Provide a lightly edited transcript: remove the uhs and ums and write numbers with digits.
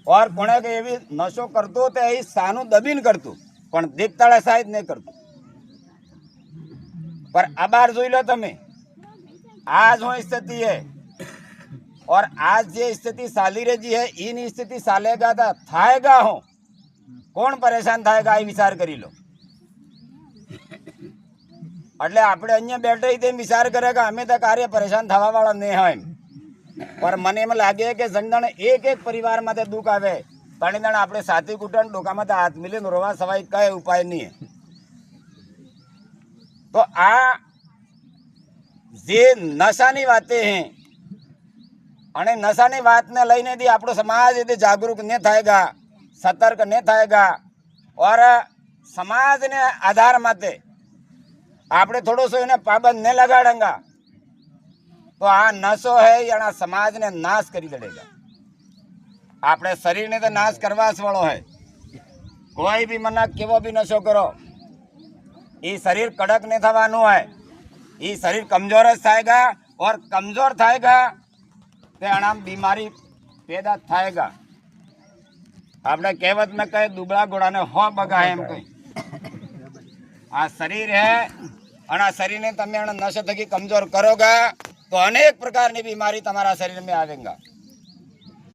और कोने के एवी नशो करतो ते ई सानु दबीन करतो पण देखताळे साहित नहीं करतो। पर आबार जोई लो तमे आज हो स्थिति है और आज ये स्थिति चाली रही है इन स्थिति चालेगा तो थाएगा हो कोण परेशान थाएगा ये विचार करी लो। એટલે આપણે અહીંયા બેઠા તેમ વિચાર કરે કે અમે તો કાર્ય પરેશાન થવા વાળા નહીં હોય पर મને એમ લાગે કે જણદણ એક એક પરિવાર માટે દુઃખ આવે તણીદણ આપણે સાથી કુટુંબ ડોકામાં તો હાથ મિલીને રોવા સવાય કઈ ઉપાય નહીં। તો આ જે નશાની વાતે હે અને નશાની વાતને લઈને દી આપણો સમાજ यदि जागरूक नहीं थाएगा सतर्क नहीं थाएगा और समाज ने आधार माते आपने थोड़ो सो इन्हें पाबंद नहीं लगाड़ेंगा तो आ नशो है या समाज ने नाश करी देगा। आपने शरीर ने तो नाश करवा वालों है। कोई भी मना केवो भी नशो करो ये शरीर कड़क नहीं थवानु है ये शरीर कमजोर ज थाएगा और कमजोर थाएगा ते अनाम बीमारी पैदा थाएगा। आपने कहवत में कहे दुबला घोड़ा ने हो बगा है एम कही आ शरीर है और शरीर ने तमे नशा थकी कमजोर करोगा तो अनेक प्रकार की बीमारी तुम्हारा शरीर में आवेगा।